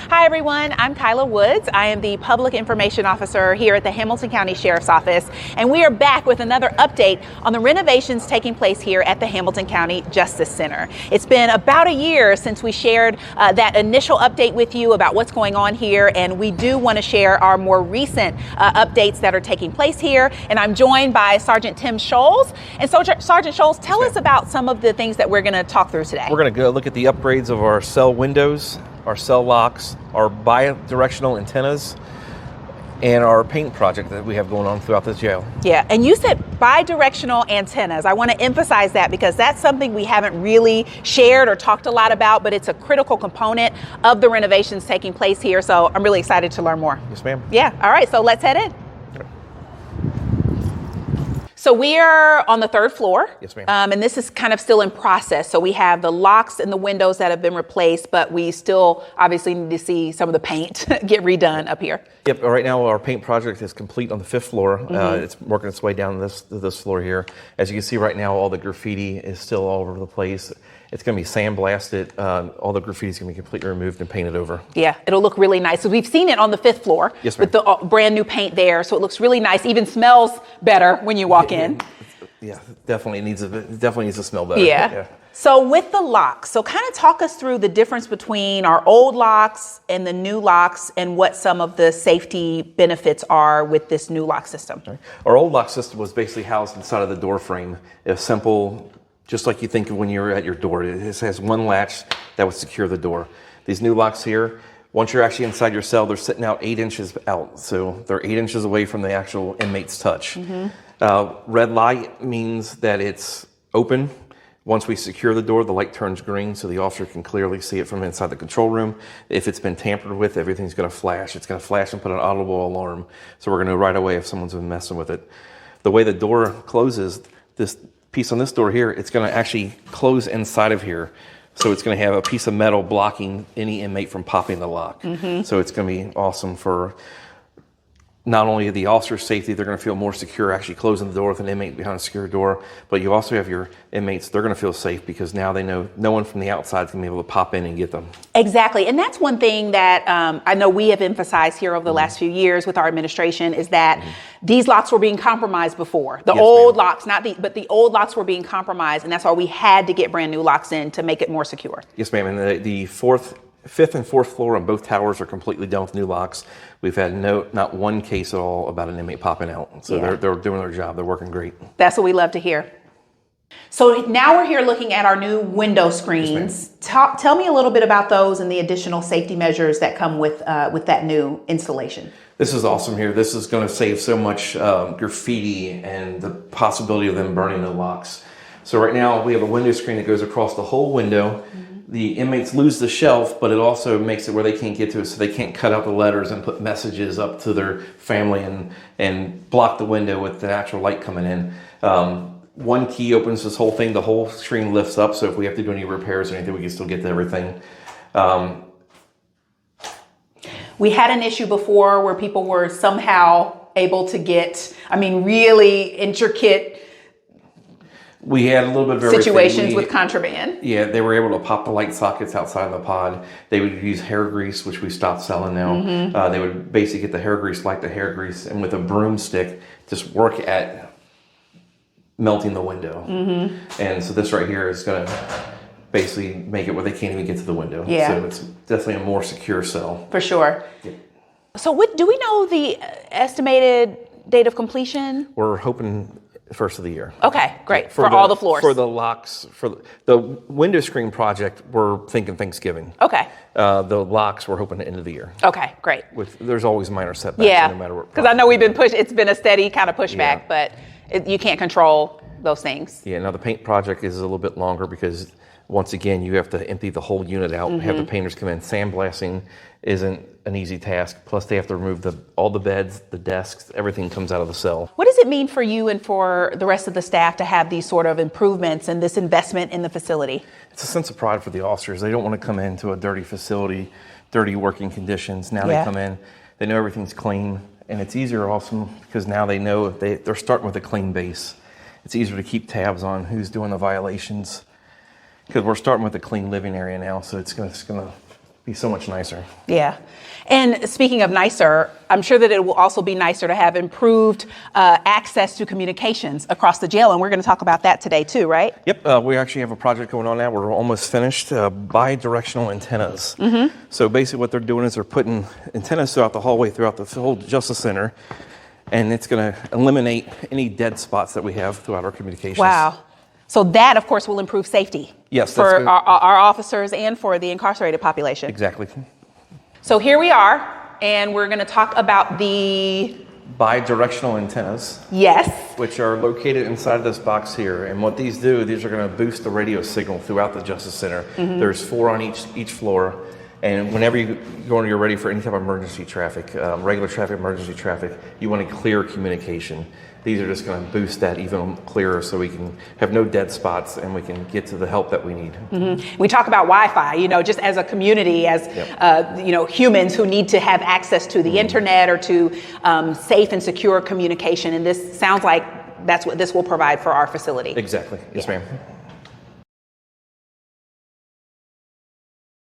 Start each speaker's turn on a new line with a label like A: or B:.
A: Hi everyone, I'm Kyla Woods. I am the Public Information Officer here at the Hamilton County Sheriff's Office, and we are back with another update on the renovations taking place here at the Hamilton County Justice Center. It's been about a year since we shared that initial update with you about what's going on here, and we do want to share our more recent updates that are taking place here. And I'm joined by Sergeant Tim Scholes. And so, Sergeant Scholes, tell us about some of the things that we're going to talk through today.
B: We're going to go look at the upgrades of our cell windows, our cell locks, our bi-directional antennas, and our paint project that we have going on throughout this jail.
A: Yeah, and you said bi-directional antennas. I want to emphasize that because that's something we haven't really shared or talked a lot about, but it's a critical component of the renovations taking place here. So I'm really excited to learn more.
B: Yes, ma'am.
A: Yeah, all right, so let's head in. So we are on the third floor.
B: Yes, ma'am.
A: And this is kind of still in process. So we have the locks and the windows that have been replaced, but we still obviously need to see some of the paint get redone up here.
B: Yep, right now our paint project is complete on the 5th floor. It's working its way down this floor here. As you can see right now, all the graffiti is still all over the place. It's going to be sandblasted. All the graffiti is going to be completely removed and painted over.
A: Yeah, it'll look really nice. So we've seen it on the 5th floor.
B: Yes, ma'am.
A: With the brand new paint there. So it looks really nice. Even smells better when you walk in.
B: Yeah, definitely needs to smell better.
A: Yeah. So with the locks, so kind of talk us through the difference between our old locks and the new locks and what some of the safety benefits are with this new lock system.
B: Right. Our old lock system was basically housed inside of the door frame. It was simple, just like you think of when you're at your door. It has one latch that would secure the door. These new locks here, once you're actually inside your cell, they're sitting out 8 inches out. So they're 8 inches away from the actual inmate's touch. Red light means that it's open. Once we secure the door, the light turns green so the officer can clearly see it from inside the control room. If it's been tampered with, everything's going to flash. It's going to flash and put an audible alarm. So we're going to know right away if someone's been messing with it. The way the door closes, this piece on this door here, it's going to actually close inside of here. So it's going to have a piece of metal blocking any inmate from popping the lock. So it's going to be awesome for not only the officer's safety, they're going to feel more secure actually closing the door with an inmate behind a secure door, but you also have your inmates, they're going to feel safe because now they know no one from the outside is going to be able to pop in and get them.
A: Exactly. And that's one thing that I know we have emphasized here over the last few years with our administration is that these locks were being compromised before. The old locks, but the old locks were being compromised, and that's why we had to get brand new locks in to make it more secure.
B: Yes, ma'am. And the 5th and 4th floor on both towers are completely done with new locks. We've had not one case at all about an inmate popping out. So they're doing their job. They're working great.
A: That's what we love to hear. So now we're here looking at our new window screens.
B: Yes,
A: tell me a little bit about those and the additional safety measures that come with that new installation.
B: This is awesome here. This is going to save so much graffiti and the possibility of them burning the locks. So right now we have a window screen that goes across the whole window. The inmates lose the shelf, but it also makes it where they can't get to it, so they can't cut out the letters and put messages up to their family and block the window with the natural light coming in. One key opens this whole thing, the whole screen lifts up, so if we have to do any repairs or anything, we can still get to everything.
A: We had an issue before where people were somehow able to get, really intricate
B: we had a little bit of
A: situations with contraband.
B: Yeah, they were able to pop the light sockets outside the pod. They would use hair grease, which we stopped selling now. They would basically get the hair grease, like the hair grease, and with a broomstick, just work at melting the window. And so this right here is going to basically make it where they can't even get to the window.
A: Yeah.
B: So it's definitely a more secure cell.
A: For sure.
B: Yeah.
A: So do we know the estimated date of completion?
B: We're hoping first of the year.
A: Okay, great. For all the floors.
B: For the locks, for the window screen project, we're thinking Thanksgiving.
A: Okay.
B: The locks, we're hoping the end of the year.
A: Okay, great.
B: There's always minor setbacks, no matter what.
A: Because I know we've been it's been a steady kind of pushback, but you can't control those things.
B: Yeah, now the paint project is a little bit longer because once again, you have to empty the whole unit out and have the painters come in. Sandblasting isn't an easy task. Plus, they have to remove all the beds, the desks, everything comes out of the cell.
A: What does it mean for you and for the rest of the staff to have these sort of improvements and this investment in the facility?
B: It's a sense of pride for the officers. They don't want to come into a dirty facility, dirty working conditions. Now they come in, they know everything's clean, and it's easier also because now they know they're starting with a clean base. It's easier to keep tabs on who's doing the violations because we're starting with a clean living area now, so it's going to be so much nicer.
A: Yeah. And speaking of nicer, I'm sure that it will also be nicer to have improved access to communications across the jail. And we're going to talk about that today too, right?
B: Yep. We actually have a project going on now. We're almost finished. Bi-directional antennas. So basically what they're doing is they're putting antennas throughout the hallway, throughout the whole Justice Center. And it's going to eliminate any dead spots that we have throughout our communications.
A: Wow. So that, of course, will improve safety.
B: Yes,
A: for
B: that's good.
A: our officers and for the incarcerated population.
B: Exactly.
A: So here we are, and we're going to talk about the
B: Bi-directional antennas.
A: Yes.
B: Which are located inside of this box here. And what these do, these are going to boost the radio signal throughout the Justice Center. There's 4 on each floor. And whenever you're ready for any type of emergency traffic, regular traffic, emergency traffic, you want a clear communication. These are just going to boost that even clearer so we can have no dead spots and we can get to the help that we need.
A: We talk about Wi-Fi, just as a community, as, humans who need to have access to the internet or to safe and secure communication. And this sounds like that's what this will provide for our facility.
B: Exactly. Yes, ma'am.